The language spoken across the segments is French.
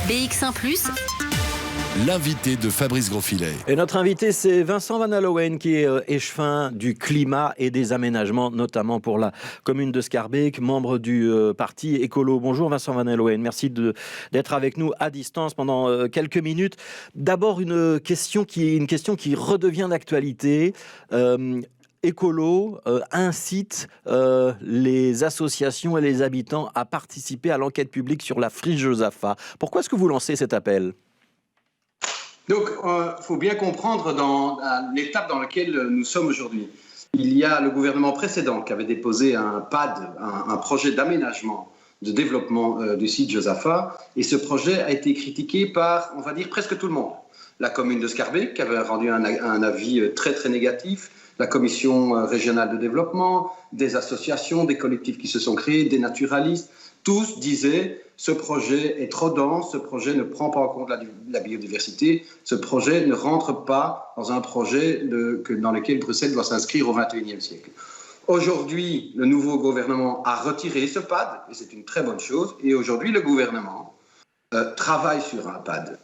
BX1+, l'invité de Fabrice Grosfilet. Et notre invité, c'est Vincent Van Allowen, qui est échevin du climat et des aménagements, notamment pour la commune de Schaerbeek, membre du parti écolo. Bonjour Vincent Van Allowen, merci d'être avec nous à distance pendant quelques minutes. D'abord, une question qui redevient d'actualité. Écolo incite les associations et les habitants à participer à l'enquête publique sur la friche Josaphat. Pourquoi est-ce que vous lancez cet appel ? Donc, il faut bien comprendre dans l'étape dans laquelle nous sommes aujourd'hui. Il y a le gouvernement précédent qui avait déposé un PAD, un projet d'aménagement, de développement du site Josaphat, et ce projet a été critiqué par, on va dire, presque tout le monde. La commune de Schaerbeek qui avait rendu un avis très très négatif, la commission régionale de développement, des associations, des collectifs qui se sont créés, des naturalistes, tous disaient ce projet est trop dense, ce projet ne prend pas en compte la biodiversité, ce projet ne rentre pas dans un projet dans lequel Bruxelles doit s'inscrire au XXIe siècle. Aujourd'hui, le nouveau gouvernement a retiré ce PAD, et c'est une très bonne chose, et aujourd'hui le gouvernement travaille sur un PAD.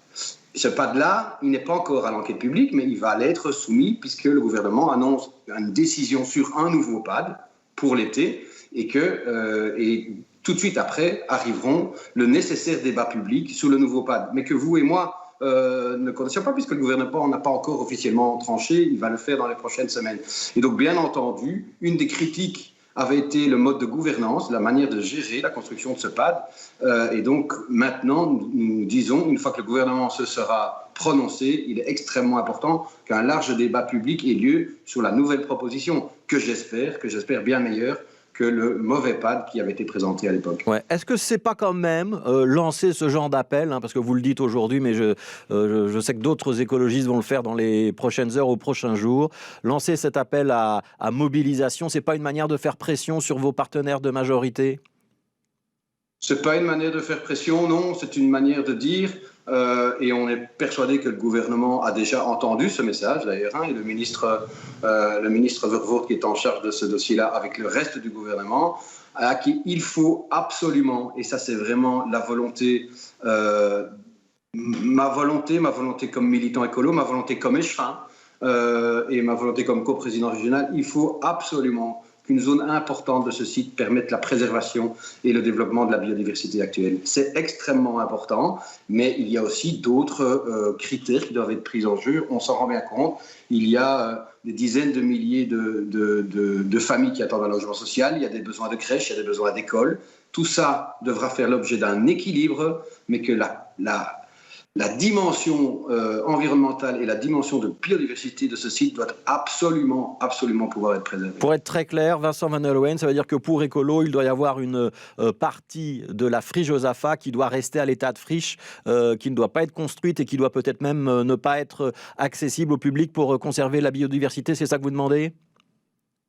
Ce PAD-là, il n'est pas encore à l'enquête publique, mais il va l'être soumis puisque le gouvernement annonce une décision sur un nouveau PAD pour l'été et tout de suite après arriveront le nécessaire débat public sur le nouveau PAD. Mais que vous et moi ne connaissions pas puisque le gouvernement n'a pas encore officiellement tranché, il va le faire dans les prochaines semaines. Et donc, bien entendu, une des critiques avait été le mode de gouvernance, la manière de gérer la construction de ce PAD. Et donc, maintenant, nous disons, une fois que le gouvernement se sera prononcé, il est extrêmement important qu'un large débat public ait lieu sur la nouvelle proposition, que j'espère bien meilleure que le mauvais PAD qui avait été présenté à l'époque. Ouais. Est-ce que c'est pas quand même lancer ce genre d'appel, parce que vous le dites aujourd'hui, mais je sais que d'autres écologistes vont le faire dans les prochaines heures ou prochains jours, lancer cet appel à mobilisation, c'est pas une manière de faire pression sur vos partenaires de majorité ? C'est pas une manière de faire pression, non, c'est une manière de dire, et on est persuadé que le gouvernement a déjà entendu ce message d'ailleurs, et le ministre Vervoort qui est en charge de ce dossier-là avec le reste du gouvernement, qu'il faut absolument, et ça c'est vraiment la volonté, ma volonté comme militant écolo, ma volonté comme échevin, et ma volonté comme coprésident régional, il faut absolument qu'une zone importante de ce site permette la préservation et le développement de la biodiversité actuelle. C'est extrêmement important, mais il y a aussi d'autres critères qui doivent être pris en jeu. On s'en rend bien compte. Il y a des dizaines de milliers de familles qui attendent un logement social. Il y a des besoins de crèches, il y a des besoins d'écoles. Tout ça devra faire l'objet d'un équilibre, mais que la dimension environnementale et la dimension de biodiversité de ce site doit absolument pouvoir être préservée. Pour être très clair, Vincent Van Allowen, ça veut dire que pour écolo, il doit y avoir une partie de la friche Josaphat qui doit rester à l'état de friche, qui ne doit pas être construite et qui doit peut-être même ne pas être accessible au public pour conserver la biodiversité, c'est ça que vous demandez ?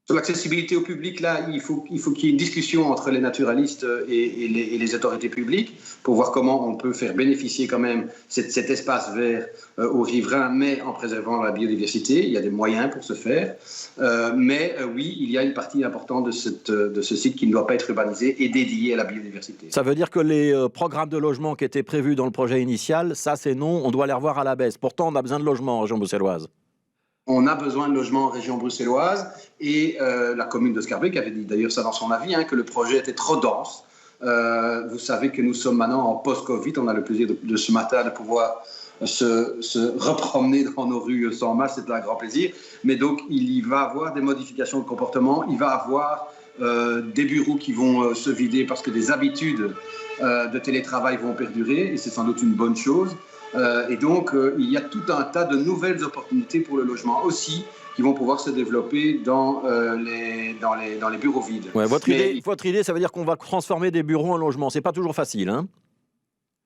Sur l'accessibilité au public, là, il faut qu'il y ait une discussion entre les naturalistes et les autorités publiques pour voir comment on peut faire bénéficier quand même cet espace vert aux riverains, mais en préservant la biodiversité. Il y a des moyens pour ce faire. Oui, il y a une partie importante de ce site qui ne doit pas être urbanisé et dédié à la biodiversité. Ça veut dire que les programmes de logement qui étaient prévus dans le projet initial, ça c'est non, on doit les revoir à la baisse. Pourtant, on a besoin de logements en région bruxelloise. On a besoin de logements en région bruxelloise et la commune de Schaerbeek avait dit d'ailleurs ça dans son avis, que le projet était trop dense. Vous savez que nous sommes maintenant en post-Covid, on a le plaisir de ce matin de pouvoir se repromener dans nos rues sans masque, c'est un grand plaisir. Mais donc il va y avoir des modifications de comportement, il va y avoir des bureaux qui vont se vider parce que des habitudes de télétravail vont perdurer et c'est sans doute une bonne chose. Et donc, il y a tout un tas de nouvelles opportunités pour le logement aussi qui vont pouvoir se développer dans les bureaux vides. Ouais, votre idée, ça veut dire qu'on va transformer des bureaux en logements. C'est pas toujours facile,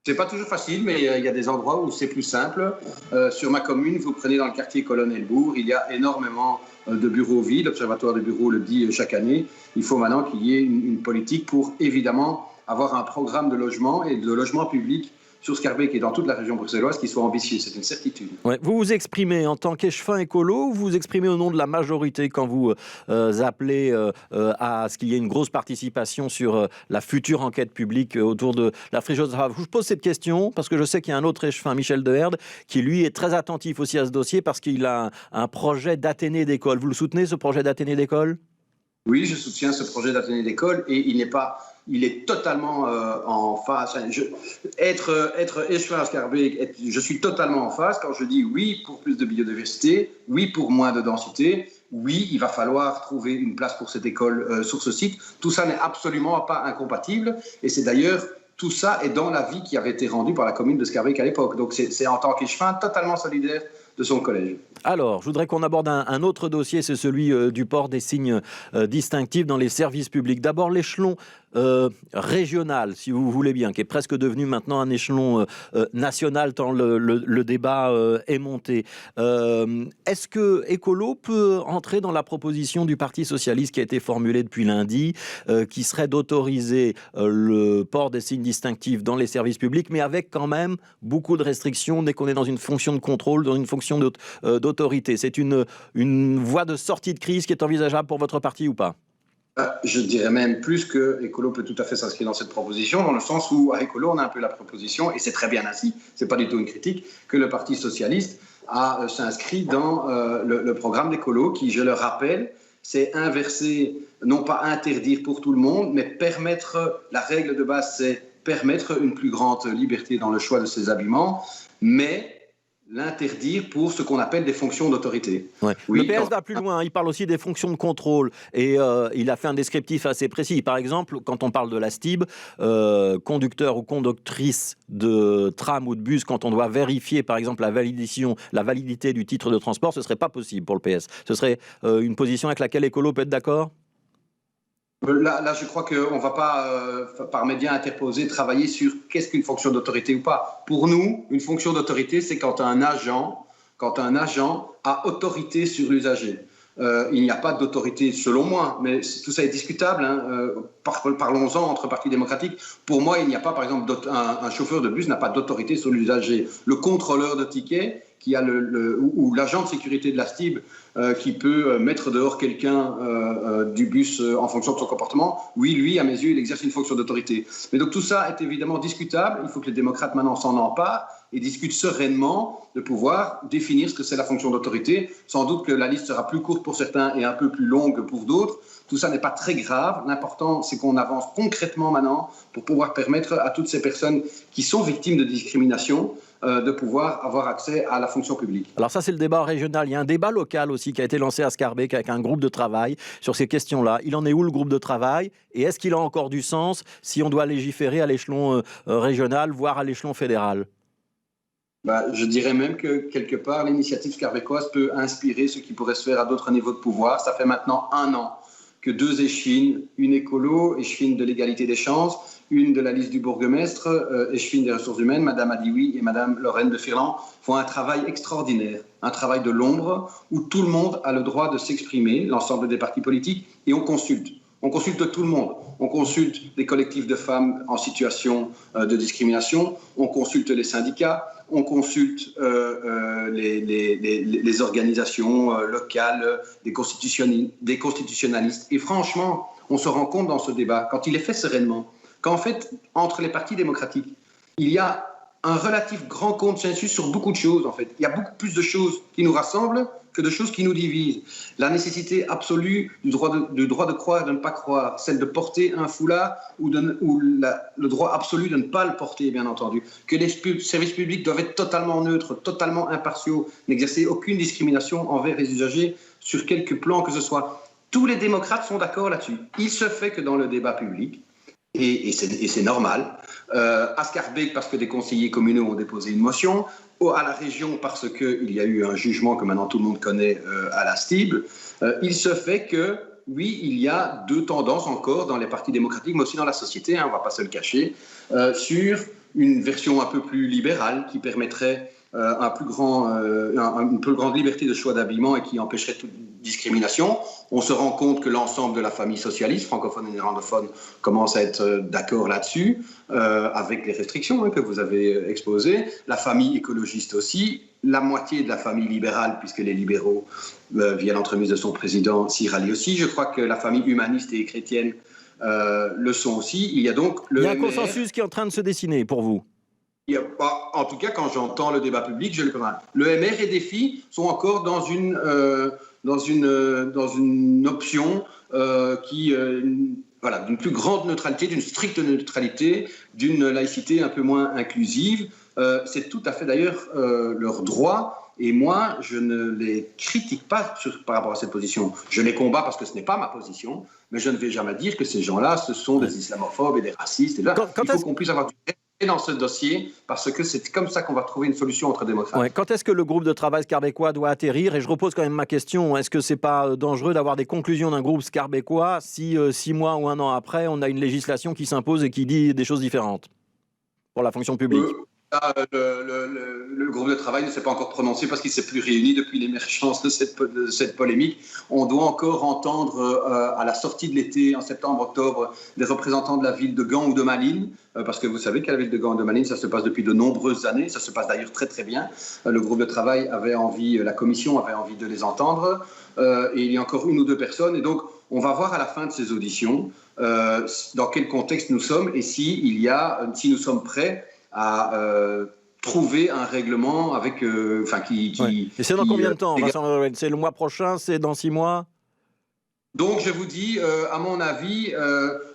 C'est pas toujours facile, mais il y a des endroits où c'est plus simple. Sur ma commune, vous prenez dans le quartier Colonel-Bourg, il y a énormément de bureaux vides. L'Observatoire des bureaux le dit chaque année. Il faut maintenant qu'il y ait une politique pour, évidemment, avoir un programme de logement et de logement public sur Schaerbeek et dans toute la région bruxelloise qui soit ambitieux, c'est une certitude. Ouais. Vous vous exprimez en tant qu'échevin écolo ou vous vous exprimez au nom de la majorité quand vous appelez à ce qu'il y ait une grosse participation sur la future enquête publique autour de la fricheuse? Je vous pose cette question parce que je sais qu'il y a un autre échevin, Michel Deherde, qui lui est très attentif aussi à ce dossier parce qu'il a un projet d'Athénée d'école. Vous le soutenez, ce projet d'Athénée d'école? Oui, je soutiens ce projet d'Athénée d'école et il est totalement en phase. Être échevin à Schaerbeek, je suis totalement en phase quand je dis oui pour plus de biodiversité, oui pour moins de densité, oui, il va falloir trouver une place pour cette école sur ce site. Tout ça n'est absolument pas incompatible et c'est d'ailleurs tout ça est dans l'avis qui avait été rendu par la commune de Schaerbeek à l'époque. Donc c'est en tant qu'échevin totalement solidaire de son collège. Alors, je voudrais qu'on aborde un autre dossier, c'est celui du port des signes distinctifs dans les services publics. D'abord, l'échelon régional, si vous voulez bien, qui est presque devenu maintenant un échelon national tant le débat est monté. Est-ce que Écolo peut entrer dans la proposition du Parti socialiste qui a été formulée depuis lundi, qui serait d'autoriser le port des signes distinctifs dans les services publics, mais avec quand même beaucoup de restrictions dès qu'on est dans une fonction de contrôle, dans une fonction d'autorité? C'est une voie de sortie de crise qui est envisageable pour votre parti ou pas? Je dirais même plus que Écolo peut tout à fait s'inscrire dans cette proposition, dans le sens où à Écolo, on a un peu la proposition, et c'est très bien ainsi, c'est pas du tout une critique, que le Parti socialiste s'inscrit dans le programme d'Écolo, qui, je le rappelle, c'est inverser, non pas interdire pour tout le monde, mais permettre, la règle de base, c'est permettre une plus grande liberté dans le choix de ses habillements, mais l'interdire pour ce qu'on appelle des fonctions d'autorité. Ouais. Oui, le PS va plus loin, il parle aussi des fonctions de contrôle et il a fait un descriptif assez précis. Par exemple, quand on parle de la STIB, conducteur ou conductrice de tram ou de bus, quand on doit vérifier par exemple la validité du titre de transport, ce ne serait pas possible pour le PS. Ce serait une position avec laquelle Écolo peut être d'accord ? Là, je crois qu'on ne va pas, par médias interposés, travailler sur qu'est-ce qu'une fonction d'autorité ou pas. Pour nous, une fonction d'autorité, c'est quand un agent a autorité sur l'usager. Il n'y a pas d'autorité, selon moi, mais tout ça est discutable. Parlons-en entre partis démocratiques. Pour moi, il n'y a pas, par exemple, un chauffeur de bus n'a pas d'autorité sur l'usager. Le contrôleur de tickets, qui a ou l'agent de sécurité de la STIB qui peut mettre dehors quelqu'un du bus en fonction de son comportement, oui, lui, à mes yeux, il exerce une fonction d'autorité. Mais donc tout ça est évidemment discutable. Il faut que les démocrates maintenant s'en emparent et discutent sereinement de pouvoir définir ce que c'est la fonction d'autorité. Sans doute que la liste sera plus courte pour certains et un peu plus longue pour d'autres. Tout ça n'est pas très grave. L'important, c'est qu'on avance concrètement maintenant pour pouvoir permettre à toutes ces personnes qui sont victimes de discrimination de pouvoir avoir accès à la fonction publique. Alors ça, c'est le débat régional. Il y a un débat local aussi qui a été lancé à Schaerbeek avec un groupe de travail sur ces questions-là. Il en est où le groupe de travail? Et est-ce qu'il a encore du sens si on doit légiférer à l'échelon régional, voire à l'échelon fédéral? Je dirais même que quelque part, l'initiative schaerbeekoise peut inspirer ce qui pourrait se faire à d'autres niveaux de pouvoir. Ça fait maintenant 1 an que 2 échevines, une écolo, échevine de l'égalité des chances, une de la liste du bourgmestre, échevine des ressources humaines, Madame Adioui et Madame Lorraine de Firland, font un travail extraordinaire, un travail de l'ombre où tout le monde a le droit de s'exprimer, l'ensemble des partis politiques, et on consulte. On consulte tout le monde. On consulte les collectifs de femmes en situation de discrimination, on consulte les syndicats, on consulte les organisations locales, des constitutionnalistes. Et franchement, on se rend compte dans ce débat, quand il est fait sereinement, qu'en fait, entre les partis démocratiques, il y a un relatif grand consensus sur beaucoup de choses, en fait. Il y a beaucoup plus de choses qui nous rassemblent que de choses qui nous divisent. La nécessité absolue du droit de croire et de ne pas croire, celle de porter un foulard ou le droit absolu de ne pas le porter, bien entendu. Que les services publics doivent être totalement neutres, totalement impartiaux, n'exercer aucune discrimination envers les usagers sur quelque plan que ce soit. Tous les démocrates sont d'accord là-dessus. Il se fait que dans le débat public, et c'est normal, à Schaerbeek parce que des conseillers communaux ont déposé une motion, à la région parce qu'il y a eu un jugement que maintenant tout le monde connaît à la STIB, il se fait que, oui, il y a 2 tendances encore dans les partis démocratiques, mais aussi dans la société, on ne va pas se le cacher, sur une version un peu plus libérale qui permettrait une plus grande liberté de choix d'habillement et qui empêcherait discrimination. On se rend compte que l'ensemble de la famille socialiste, francophone et néerlandophone, commence à être d'accord là-dessus, avec les restrictions que vous avez exposées. La famille écologiste aussi, la moitié de la famille libérale, puisque les libéraux, via l'entremise de son président, s'y rallient aussi. Je crois que la famille humaniste et chrétienne le sont aussi. Il y a donc il y a un consensus qui est en train de se dessiner pour vous. Il y a pas, en tout cas, quand j'entends le débat public, je le comprends. Le MR et Défi sont encore dans une option d'une plus grande neutralité, d'une stricte neutralité, d'une laïcité un peu moins inclusive. C'est tout à fait d'ailleurs leur droit. Et moi, je ne les critique pas par rapport à cette position. Je les combats parce que ce n'est pas ma position, mais je ne vais jamais dire que ces gens-là, ce sont des islamophobes et des racistes. Et là, il faut qu'on puisse avoir du respect dans ce dossier, parce que c'est comme ça qu'on va trouver une solution entre démocrates. Ouais. Quand est-ce que le groupe de travail scarbécois doit atterrir? Et je repose quand même ma question, est-ce que c'est pas dangereux d'avoir des conclusions d'un groupe scarbécois si 6 mois ou 1 an après, on a une législation qui s'impose et qui dit des choses différentes pour la fonction publique? Le groupe de travail ne s'est pas encore prononcé parce qu'il ne s'est plus réuni depuis l'émergence de cette polémique. On doit encore entendre à la sortie de l'été, en septembre-octobre, des représentants de la ville de Gand ou de Malines, parce que vous savez qu'à la ville de Gand ou de Malines, ça se passe depuis de nombreuses années, ça se passe d'ailleurs très très bien. Le groupe de travail avait envie, la commission avait envie de les entendre, et il y a encore 1 ou 2 personnes, et donc on va voir à la fin de ces auditions dans quel contexte nous sommes et si nous sommes prêts à trouver un règlement avec, Et c'est dans combien de temps, Vincent? C'est le mois prochain? C'est dans 6 mois? Donc, je vous dis, à mon avis,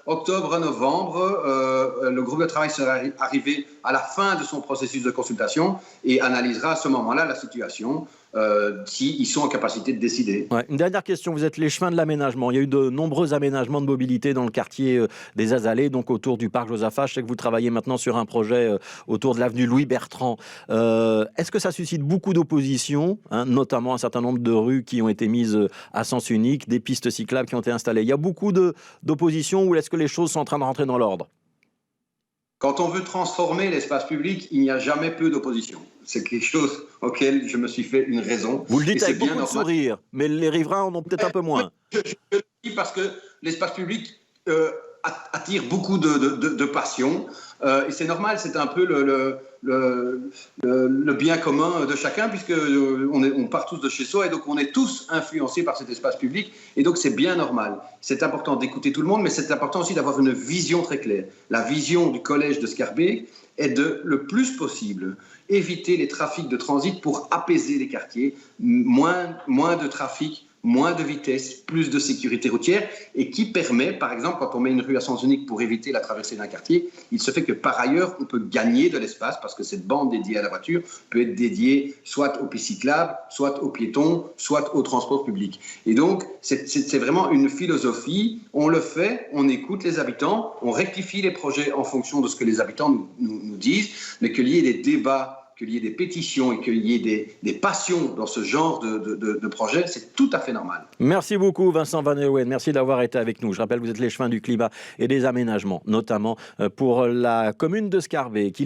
octobre-novembre, le groupe de travail sera arrivé à la fin de son processus de consultation et analysera à ce moment-là la situation, s'ils sont en capacité de décider. Ouais. Une dernière question, vous êtes l'échevin de l'aménagement. Il y a eu de nombreux aménagements de mobilité dans le quartier des Azalées, donc autour du parc Josaphat. Je sais que vous travaillez maintenant sur un projet autour de l'avenue Louis-Bertrand. Est-ce que ça suscite beaucoup d'opposition, notamment un certain nombre de rues qui ont été mises à sens unique, des pistes cyclables qui ont été installées? Il y a beaucoup d'opposition ou est-ce que les choses sont en train de rentrer dans l'ordre? Quand on veut transformer l'espace public, il n'y a jamais peu d'opposition. C'est quelque chose auquel je me suis fait une raison. Vous le dites avec beaucoup de sourire, mais les riverains en ont peut-être un peu moins. Je le dis parce que l'espace public attire beaucoup de passion. Et c'est normal, c'est un peu le bien commun de chacun, puisque on part tous de chez soi et donc on est tous influencés par cet espace public. Et donc c'est bien normal. C'est important d'écouter tout le monde, mais c'est important aussi d'avoir une vision très claire. La vision du collège de Schaerbeek est de, le plus possible, éviter les trafics de transit pour apaiser les quartiers, moins de trafic, moins de vitesse, plus de sécurité routière, et qui permet, par exemple, quand on met une rue à sens unique pour éviter la traversée d'un quartier, il se fait que par ailleurs, on peut gagner de l'espace parce que cette bande dédiée à la voiture peut être dédiée soit aux pistes cyclables, soit aux piétons, soit au transport public. Et donc, c'est vraiment une philosophie. On le fait, on écoute les habitants, on rectifie les projets en fonction de ce que les habitants nous disent, mais qu'il y ait des débats, qu'il y ait des pétitions et qu'il y ait des passions dans ce genre de projet, c'est tout à fait normal. Merci beaucoup Vincent Van Leeuwen, merci d'avoir été avec nous. Je rappelle que vous êtes l'échevin du climat et des aménagements, notamment pour la commune de Schaerbeek.